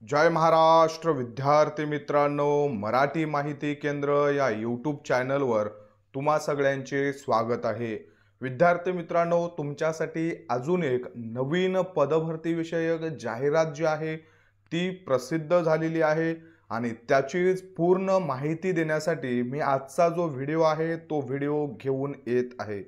जय महाराष्ट्र विद्यार्थी मित्रांनो, मराठी माहिती केंद्र या यूट्यूब चॅनलवर तुम्हा सगळ्यांचे स्वागत आहे। विद्यार्थी मित्रांनो, तुमच्यासाठी अजून एक नवीन पदभरती विषयक जाहिरात जी आहे ती प्रसिद्ध झालेली आहे आणि त्याचीच पूर्ण माहिती देण्यासाठी मी आजचा जो व्हिडिओ आहे तो व्हिडिओ घेऊन येत आहे।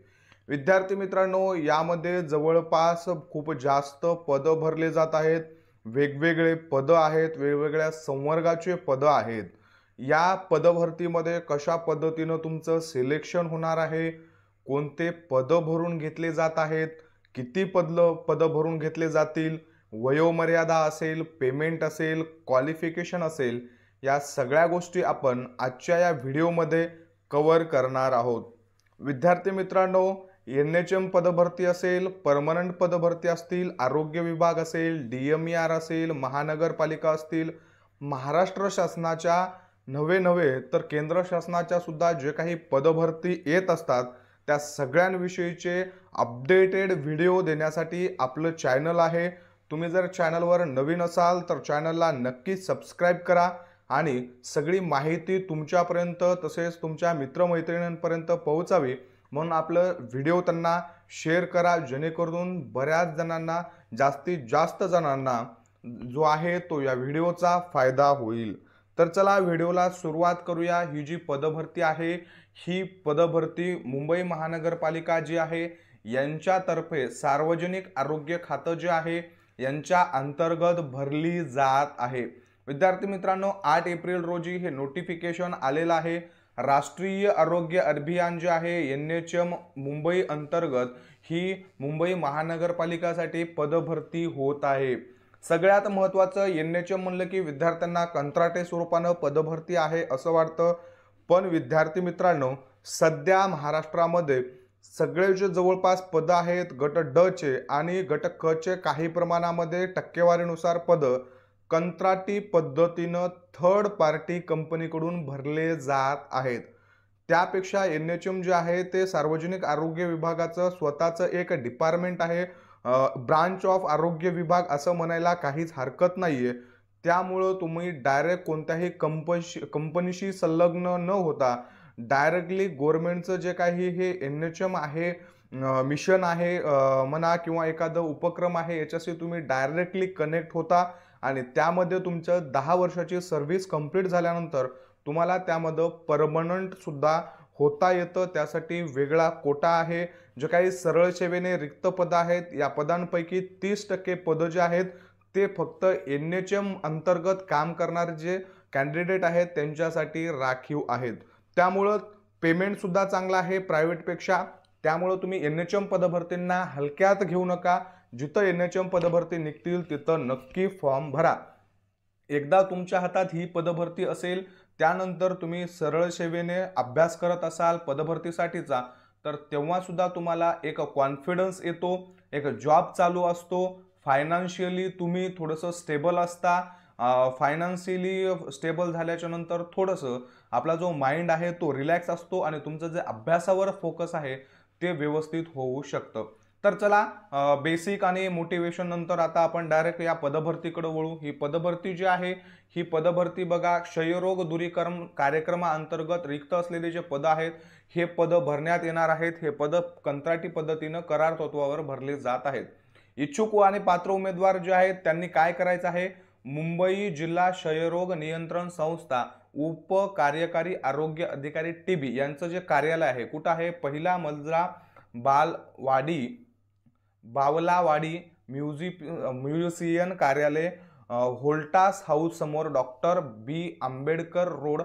विद्यार्थी मित्रांनो, यामध्ये जवळपास खूप जास्त पद भरले जात आहेत। वेगवेगळे पद आहेत, वेगवेगळ्या संवर्गाचे पद आहेत। या पदभरतीमध्ये कशा पद्धतीने तुमचं सिलेक्शन होणार आहे, कोणते पद भरून घेतले जात आहेत, किती पद भरून घेतले जातील, वयोमर्यादा असेल, पेमेंट असेल, क्वालिफिकेशन असेल, या सगळ्या गोष्टी आपण आजच्या या व्हिडिओमध्ये कव्हर करणार आहोत। विद्यार्थी मित्रांनो, NHM पदभरती असेल, परमनंट पदभरती असतील, आरोग्य विभाग असेल, DMER असेल, महानगरपालिका असतील, महाराष्ट्र शासनाच्या नव्हे तर केंद्र शासनाच्या सुद्धा जे काही पदभरती येत असतात त्या सगळ्यांविषयीचे अपडेटेड व्हिडिओ देण्यासाठी आपलं चॅनल आहे। तुम्ही जर चॅनलवर नवीन असाल तर चॅनलला नक्की सबस्क्राइब करा आणि सगळी माहिती तुमच्यापर्यंत तसेच तुमच्या मित्रमैत्रिणींपर्यंत पोहोचावी म्हणून आपलं व्हिडिओ त्यांना शेअर करा, जेणेकरून बऱ्याच जणांना जास्तीत जास्त जणांना जो आहे तो या व्हिडिओचा फायदा होईल। तर चला व्हिडिओला सुरुवात करूया। ही जी पदभरती आहे ही पदभरती मुंबई महानगरपालिका जी आहे यांच्यातर्फे सार्वजनिक आरोग्य खातं जे आहे यांच्या अंतर्गत भरली जात आहे। विद्यार्थी मित्रांनो, 8 एप्रिल रोजी हे नोटिफिकेशन आलेलं आहे। राष्ट्रीय आरोग्य अभियान जे आहे NHM मुंबई अंतर्गत ही मुंबई महानगरपालिकासाठी पदभरती होत आहे। सगळ्यात महत्त्वाचं NHM म्हणलं की विद्यार्थ्यांना कंत्राटी स्वरूपाने पदभरती आहे असं वाटतं, पण विद्यार्थी मित्रांनो सध्या महाराष्ट्रामध्ये सगळे जे जवळपास पद आहेत गट ड चे आणि गट क चे काही प्रमाणामध्ये टक्केवारीनुसार पद कंत्राटी पद्धतीने थर्ड पार्टी कंपनीकडून भरले जात आहेत। त्यापेक्षा NHM जे आहे ते सार्वजनिक आरोग्य विभागाचं स्वतःचं एक डिपार्टमेंट आहे, ब्रांच ऑफ आरोग्य विभाग असं म्हणायला काहीच हरकत नाहीये। त्यामुळे तुम्ही डायरेक्ट कोणत्याही कंपनीशी संलग्न न होता डायरेक्टली गव्हर्नमेंटचं जे काही हे NHM आहे, मिशन आहे म्हणा किंवा एखादा उपक्रम आहे याच्याशी तुम्ही डायरेक्टली कनेक्ट होता आणि त्यामध्ये तुमचं 10 वर्षाची सर्व्हिस कंप्लीट झाल्यानंतर तुम्हाला त्यामध्ये परमनंट सुद्धा होता येतं। त्यासाठी वेगळा कोटा आहे। जे काही सरळ सेवेने रिक्त पद आहेत या पदांपैकी 30% पद जे आहेत ते फक्त NHM अंतर्गत काम करणारे जे कॅन्डिडेट आहेत त्यांच्यासाठी राखीव आहेत। त्यामुळे पेमेंट सुद्धा चांगला आहे प्रायव्हेट पेक्षा। त्यामुळे तुम्ही NHM पदभरतींना हलक्यात घेऊ नका। जिथं NHM पदभरती निघतील तिथं नक्की फॉर्म भरा। एकदा तुमच्या हातात ही पदभरती असेल त्यानंतर तुम्ही सरळ सेवेने अभ्यास करत असाल पदभरतीसाठीचा तर तेव्हा सुद्धा तुम्हाला एक कॉन्फिडन्स येतो, एक जॉब चालू असतो, फायनान्शियली तुम्ही थोडंसं स्टेबल असता। फायनान्शियली स्टेबल झाल्याच्या नंतर थोडंसं आपला जो माइंड आहे तो रिलॅक्स असतो आणि तुमचं जे अभ्यासावर फोकस आहे ते व्यवस्थित होऊ शकतं। तर चला बेसिक आणि मोटिवेशन नंतर आता आपण डायरेक्ट या पदभरतीकडे वळू। ही पदभरती जी आहे ही पदभरती बघा, क्षयरोग दूरीकरण कार्यक्रमाअंतर्गत रिक्त असलेले जे पद आहेत हे पद भरण्यात येणार आहेत। हे पद कंत्राटी पद्धतीने करार तत्वावर भरले जात आहेत। इच्छुक आणि पात्र उमेदवार जे आहेत त्यांनी काय करायचं आहे, मुंबई जिल्हा क्षयरोग नियंत्रण संस्था उप कार्यकारी आरोग्य अधिकारी TB यांचं जे कार्यालय आहे कुठं आहे, पहिला मजला बावलावाडी म्युझियम कार्यालय, होल्टास हाऊस समोर, doctor B Ambedkar road,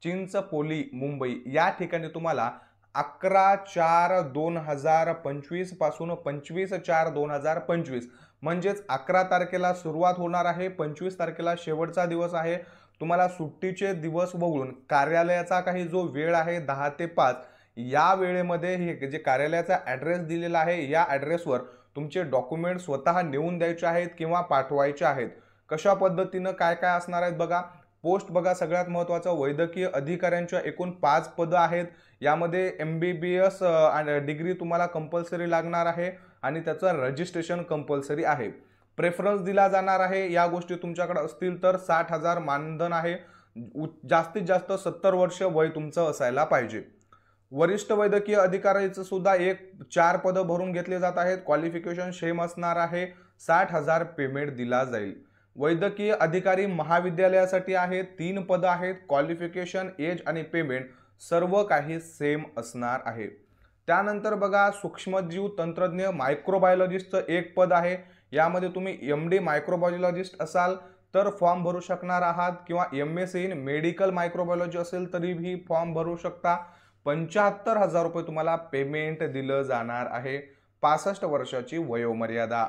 Chinchpokli Mumbai. या ठिकाणी तुम्हाला 11/4/2025 पासून 25/4/2025 म्हणजेच 11 तारखेला सुरुवात होणार आहे, 25 तारखेला शेवटचा दिवस आहे। तुम्हाला सुट्टीचे दिवस वगळून कार्यालयाचा काही जो वेळ आहे 10 ते 5 या वेळेमध्ये हे जे कार्यालयाचा ॲड्रेस दिलेला आहे या ॲड्रेसवर तुमचे डॉक्युमेंट स्वतः नेऊन द्यायचे आहेत किंवा पाठवायचे आहेत। कशा पद्धतीने काय काय असणार आहेत बघा। पोस्ट बघा, सगळ्यात महत्त्वाचं वैद्यकीय अधिकाऱ्यांच्या एकूण 5 पद आहेत। यामध्ये MBBS डिग्री तुम्हाला कंपल्सरी लागणार आहे आणि त्याचं रजिस्ट्रेशन कंपल्सरी आहे। प्रेफरन्स दिला जाणार आहे, या गोष्टी तुमच्याकडे असतील तर 60,000 मानधन आहे। जास्तीत जास्त 70 वर्ष वय तुमचं असायला पाहिजे। वरिष्ठ वैद्यकीय अधिकाऱ्याचं सुद्धा 4 पदं भरून घेतले जात आहेत। क्वालिफिकेशन सेम असणार आहे, 60,000 पेमेंट दिला जाईल। वैद्यकीय अधिकारी महाविद्यालयासाठी आहे, 3 पदं आहेत। क्वालिफिकेशन, एज आणि पेमेंट सर्व काही सेम असणार आहे। त्यानंतर बघा, सूक्ष्मजीव तंत्रज्ञ मायक्रोबायोलॉजिस्टचं 1 पद आहे। यामध्ये तुम्ही MD मायक्रोबायोलॉजिस्ट असाल तर फॉर्म भरू शकणार आहात, किंवा MSc इन मेडिकल मायक्रोबायोलॉजी असेल तरीही फॉर्म भरू शकता। 75,000 रुपये तुम्हाला पेमेंट दिलं जाणार आहे। 65 वर्षाची वयोमर्यादा।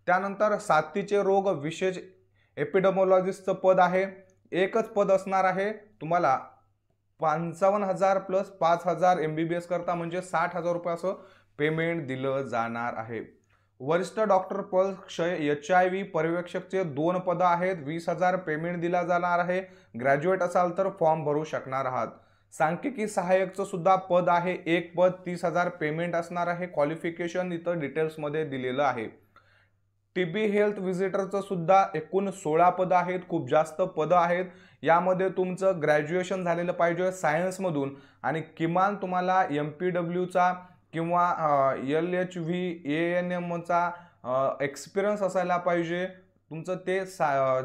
त्यानंतर साथीचे रोग विशेष एपिडेमोलॉजिस्टचं पद आहे, एकच पद असणार आहे। तुम्हाला 55,000 प्लस 5,000 MBBS करता म्हणजे 60,000 रुपये असं पेमेंट दिलं जाणार आहे। वरिष्ठ डॉक्टर पद क्षय HIV पर्यवेक्षकचे 2 पदं आहेत, 20,000 पेमेंट दिला जाणार आहे। ग्रॅज्युएट असाल तर फॉर्म भरू शकणार आहात। सांख्यिकी सहाय्यकचं सुद्धा पद आहे, 1 पद, 30,000 पेमेंट असणार आहे। क्वालिफिकेशन इथं डिटेल्समध्ये दिलेलं आहे। TB हेल्थ व्हिजिटरचं सुद्धा एकूण 16 पदं आहेत, खूप जास्त पदं आहेत। यामध्ये तुमचं ग्रॅज्युएशन झालेलं पाहिजे सायन्समधून, आणि किमान तुम्हाला MPWचा किंवा LHV ANMचा एक्सपिरियन्स असायला पाहिजे। तुमचं ते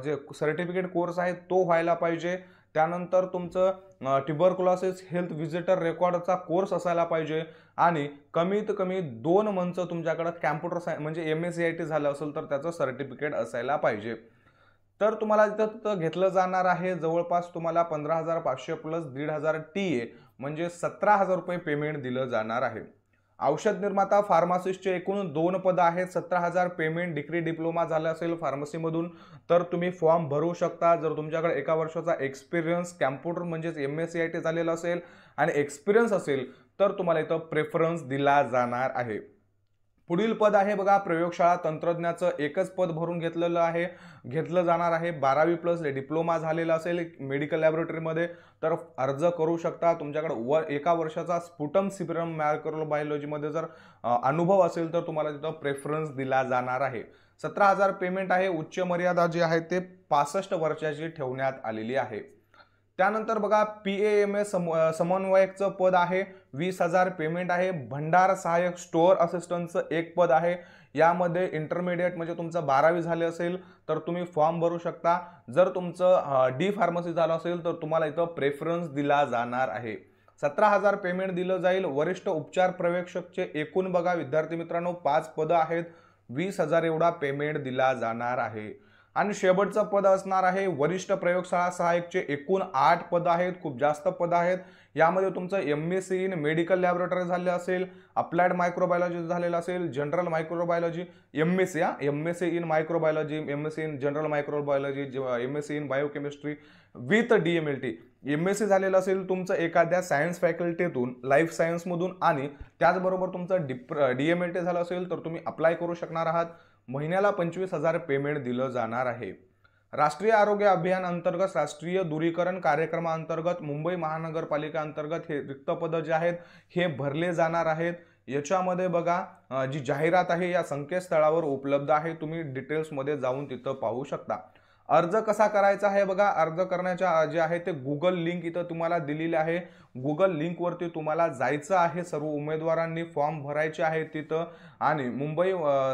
जे सर्टिफिकेट कोर्स आहे तो व्हायला पाहिजे। त्यानंतर तुमचं ट्युबरक्युलोसिस हेल्थ व्हिजिटर रेकॉर्डचा कोर्स असायला पाहिजे, आणि कमीत कमी 2 मंथचं तुमच्याकडे कॅम्प्युटर सायन्स म्हणजे MSCIT झालं असेल तर त्याचं सर्टिफिकेट असायला पाहिजे। तर तुम्हाला तिथं घेतलं जाणार आहे जवळपास तुम्हाला 15,500 प्लस 1,500 TA म्हणजे 17,000 रुपये पेमेंट दिलं जाणार आहे। औषध निर्माता फार्मासिस्टचे एकूण 2 पदं आहेत, 17,000 पेमेंट। डिग्री डिप्लोमा झाला असेल फार्मसीमधून तर तुम्ही फॉर्म भरू शकता। जर तुमच्याकडे 1 वर्षाचा एक्सपिरियन्स कॅम्प्युटर म्हणजेच MSCIT झालेला असेल आणि एक्सपिरियन्स असेल तर तुम्हाला इथं प्रेफरन्स दिला जाणार आहे। पुढील पद आहे बघा, प्रयोगशाळा तंत्रज्ञाचं एकच पद भरून घेतलं जाणार आहे। 12वी प्लस डिप्लोमा झालेला असेल मेडिकल लॅबोरेटरीमध्ये तर अर्ज करू शकता। तुमच्याकडे 1 वर्षाचा स्पुटम सिरम मायक्रोबायोलॉजीमध्ये जर अनुभव असेल तर तुम्हाला तिथं प्रेफरन्स दिला जाणार आहे। 17,000 पेमेंट आहे। उच्च मर्यादा जी आहे ते 65 वर्षाची ठेवण्यात आलेली आहे। त्यानंतर बघा, PAMA समन्वयकचं पद आहे, 20,000 पेमेंट आहे। भंडार सहाय्यक स्टोअर असिस्टंटचं 1 पद आहे। यामध्ये इंटरमिडिएट म्हणजे तुमचं 12वी झाले असेल तर तुम्ही फॉर्म भरू शकता। जर तुमचं D फार्मसी झालं असेल तर तुम्हाला इथं प्रेफरन्स दिला जाणार आहे। 17,000 पेमेंट दिलं जाईल। वरिष्ठ उपचार पर्यवेक्षकचे एकूण बघा विद्यार्थी मित्रांनो 5 पदं आहेत, 20,000 एवढा पेमेंट दिला जाणार आहे। आणि शेवटचं पद असणार आहे वरिष्ठ प्रयोगशाळा सहाय्यकचे एकूण 8 पदं आहेत, खूप जास्त पदं आहेत। यामध्ये तुमचं MSc इन मेडिकल लॅबोरेटरी झाले असेल, अप्लाइड मायक्रोबायोलॉजी झालेलं असेल, general microbiology MSc in microbiology, MSc in general microbiology, MSc in biochemistry with DMLT MSc झालेलं असेल तुमचं एखाद्या सायन्स फॅकल्टीतून, लाईफ सायन्समधून, आणि त्याचबरोबर तुमचं DMLT झालं असेल तर तुम्ही अप्लाय करू शकणार आहात। महिन्याला 25,000 पेमेंट दिलं जाणार आहे। राष्ट्रीय आरोग्य अभियान अंतर्गत राष्ट्रीय दूरीकरण कार्यक्रमाअंतर्गत मुंबई महानगरपालिका अंतर्गत हे रिक्त पदं जे आहेत हे भरले जाणार आहेत। याच्यामध्ये बघा, जी जाहिरात आहे या संकेतस्थळावर उपलब्ध आहे, तुम्ही डिटेल्समध्ये जाऊन तिथं पाहू शकता। अर्ज कसा करायचा आहे बघा, अर्ज करण्याच्या जे आहे ते गुगल लिंक इथं तुम्हाला दिलेली आहे। गुगल लिंकवरती तुम्हाला जायचं आहे, सर्व उमेदवारांनी फॉर्म भरायचे आहे तिथं, आणि मुंबई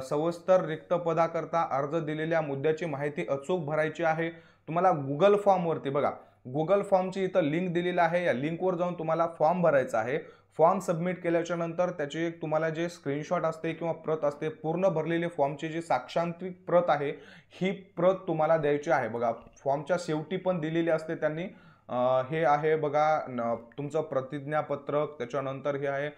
सविस्तर रिक्त पदाकरता अर्ज दिलेल्या मुद्द्याची माहिती अचूक भरायची आहे। तुम्हाला गुगल फॉर्मवरती बघा, गुगल फॉर्मची इथं लिंक दिलेली आहे, या लिंकवर जाऊन तुम्हाला फॉर्म भरायचा आहे। फॉर्म सबमिट केल्याच्या नंतर त्याची एक तुम्हाला जे स्क्रीनशॉट असते किंवा प्रत असते, पूर्ण भरलेली फॉर्मची जी साक्षांतिक प्रत आहे ही प्रत तुम्हाला द्यायची आहे। बघा, फॉर्मच्या शेवटी पण दिलेली असते त्यांनी, हे आहे बघा तुमचं प्रतिज्ञापत्रक, त्याच्यानंतर हे आहे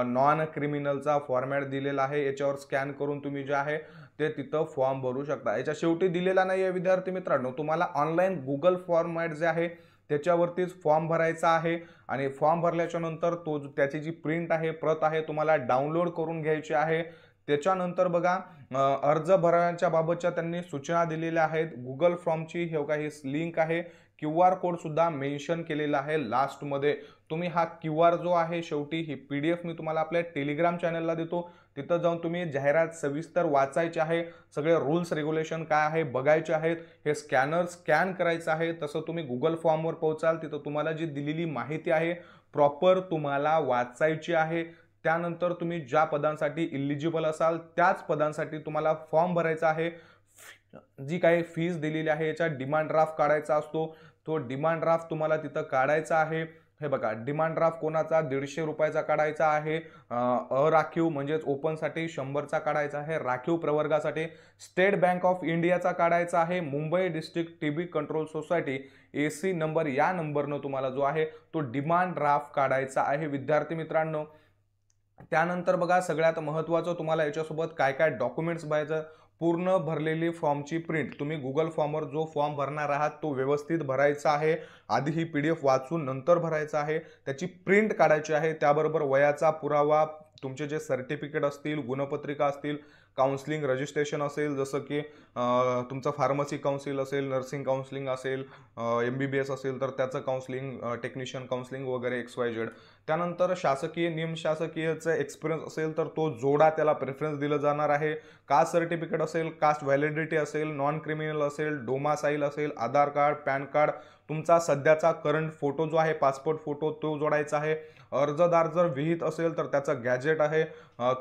नॉन क्रिमिनलचा फॉर्मॅट दिलेला आहे, याच्यावर स्कॅन करून तुम्ही जे आहे ते तिथं फॉर्म भरू शकता। याच्या शेवटी दिलेला नाही आहे विद्यार्थी मित्रांनो, तुम्हाला ऑनलाईन गुगल फॉर्मॅट जे आहे त्याच्यावरतीच फॉर्म भरायचा आहे, आणि फॉर्म भरल्याच्या नंतर त्याची जी प्रिंट आहे, प्रत आहे, तुम्हाला डाउनलोड करून घ्यायची आहे। त्याच्यानंतर बघा अर्ज भरण्याच्या बाबतच्या त्यांनी सूचना दिलेल्या आहेत। गुगल फॉर्मची हे बघा ही लिंक आहे, QR कोड सुद्धा मेन्शन केलेला आहे लास्टमध्ये। तुम्ही हा QR जो आहे शेवटी ही PDF मी तुम्हाला आपल्या टेलिग्राम चॅनलला देतो, तिथं जाऊन तुम्ही जाहिरात सविस्तर वाचायची आहे, सगळे रूल्स रेग्युलेशन काय आहे बघायचे आहेत, हे स्कॅनर स्कॅन करायचं आहे। तसं तुम्ही गुगल फॉर्मवर पोहोचाल, तिथं तुम्हाला जी दिलेली माहिती आहे प्रॉपर तुम्हाला वाचायची आहे। त्यानंतर तुम्ही ज्या पदांसाठी इलिजिबल असाल त्याच पदांसाठी तुम्हाला फॉर्म भरायचा आहे। जी काही फीस दिलेली आहे याचा डिमांड ड्राफ्ट काढायचा असतो, तो डिमांड ड्राफ्ट तुम्हाला तिथं काढायचा आहे। हे बघा डिमांड ड्राफ्ट कोणाचा 150 रुपयाचा काढायचा आहे, अराखीव म्हणजेच ओपनसाठी 100चा काढायचा आहे, राखीव प्रवर्गासाठी स्टेट बँक ऑफ इंडियाचा काढायचा आहे, Mumbai district TB control society AC number या नंबरनं तुम्हाला जो आहे तो डिमांड ड्राफ्ट काढायचा आहे विद्यार्थी मित्रांनो। त्यानंतर बघा सगळ्यात महत्त्वाचं तुम्हाला याच्यासोबत काय काय डॉक्युमेंट्स भरायचं, पूर्ण भरलेली फॉर्मची प्रिंट, तुम्ही गुगल फॉर्मवर जो फॉर्म भरणार आहात तो व्यवस्थित भरायचा आहे, आधी ही PDF वाचून नंतर भरायचा आहे, त्याची प्रिंट काढायची आहे। त्याबरोबर वयाचा पुरावा, तुमचे जे सर्टिफिकेट असतील, गुणपत्रिका असतील, काउन्सिलिंग रजिस्ट्रेशन असेल, जसं की तुमचं फार्मसी काउन्सिल असेल, नर्सिंग काउन्सिलिंग असेल, MBBS असेल तर त्याचं काउन्सिलिंग, टेक्निशियन काउन्सिलिंग वगैरे XYZ। त्यानंतर शासकीय निमशासकीयचा एक्सपिरियन्स असेल तर तो जोडा, त्याला प्रेफरन्स दिलं जाणार आहे। कास्ट सर्टिफिकेट असेल, कास्ट व्हॅलिडिटी असेल, नॉन क्रिमिनल असेल, डोमासाईल असेल, आधार कार्ड, पॅन कार्ड, तुमचा सध्याचा करंट फोटो जो आहे पासपोर्ट फोटो तो जोडायचा आहे। अर्जदार जर विहित असेल तर त्याचं गॅजेट आहे,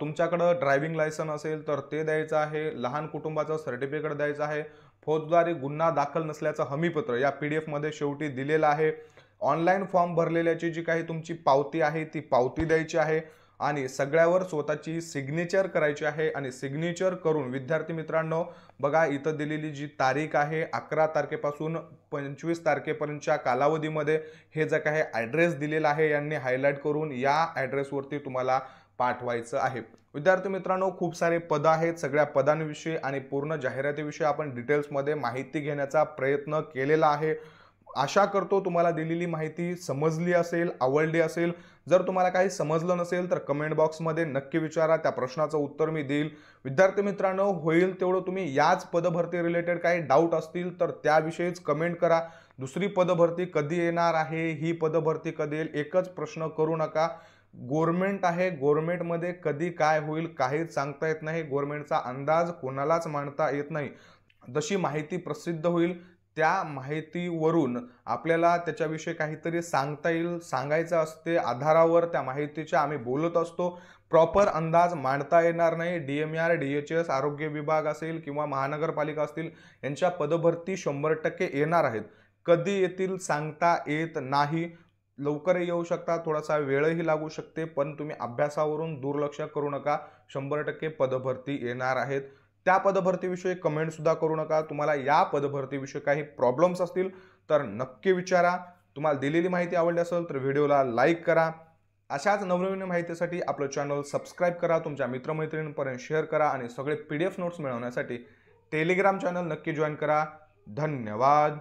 तुमच्याकडं ड्रायव्हिंग लायसन असेल तर ते द्यायचं आहे, लहान कुटुंबाचं सर्टिफिकेट द्यायचं आहे, फौजदारी गुन्हा दाखल नसल्याचं हमीपत्र या PDF मध्ये शेवटी दिलेलं आहे। ऑनलाईन फॉर्म भरलेल्याची जी काही तुमची पावती आहे ती पावती द्यायची आहे आणि सगळ्यावर स्वतःची सिग्नेचर करायची आहे। आणि सिग्नेचर करून विद्यार्थी मित्रांनो बघा इथं दिलेली जी तारीख आहे 11 तारखेपासून 25 तारखेपर्यंतच्या कालावधीमध्ये हे जे काही ॲड्रेस दिलेला आहे यांनी हायलाईट करून या ॲड्रेसवरती तुम्हाला पाठवायचं आहे। विद्यार्थी मित्रांनो खूप सारे पद आहेत, सगळ्या पदांविषयी आणि पूर्ण जाहिरातीविषयी आपण डिटेल्समध्ये माहिती घेण्याचा प्रयत्न केलेला आहे। आशा करतो तुम्हाला दिलेली माहिती समजली असेल, आवडली असेल। जर तुम्हाला काही समजलं नसेल तर कमेंट बॉक्समध्ये नक्की विचारा, त्या प्रश्नाचं उत्तर मी देईल। विद्यार्थी मित्रांनो होईल तेवढं तुम्ही याच पदभरती रिलेटेड काही डाऊट असतील तर त्याविषयीच कमेंट करा। दुसरी पदभरती कधी येणार आहे, ही पदभरती कधी येईल, एकच प्रश्न करू नका। गव्हर्नमेंट आहे, गव्हर्नमेंटमध्ये कधी काय होईल काहीच सांगता येत नाही, गव्हर्नमेंटचा अंदाज कोणालाच मांडता येत नाही। जशी माहिती प्रसिद्ध होईल त्या माहितीवरून आपल्याला त्याच्याविषयी काहीतरी सांगता येईल, सांगायचं असते, आधारावर त्या माहितीच्या आम्ही बोलत असतो। प्रॉपर अंदाज मांडता येणार नाही। DMR DHS आरोग्य विभाग असेल किंवा महानगरपालिका असतील यांच्या पदभरती 100% येणार आहेत, कधी येतील सांगता येत नाही, लवकरही येऊ शकतात, थोडासा वेळही लागू शकते, पण तुम्ही अभ्यासावरून दुर्लक्ष करू नका, 100% पदभरती येणार आहेत। त्या पदभरतीविषयी कमेंट सुद्धा करू नका। तुम्हाला या पदभरतीविषयी काही प्रॉब्लेम्स असतील तर नक्की विचारा। तुम्हाला दिलेली माहिती आवडली असेल तर व्हिडिओला लाईक करा। अशाच नवनवीन माहितीसाठी आपलं चॅनल सबस्क्राईब करा, तुमच्या मित्रमैत्रिणींपर्यंत शेअर करा आणि सगळे PDF नोट्स मिळवण्यासाठी टेलिग्राम चॅनल नक्की जॉईन करा। धन्यवाद।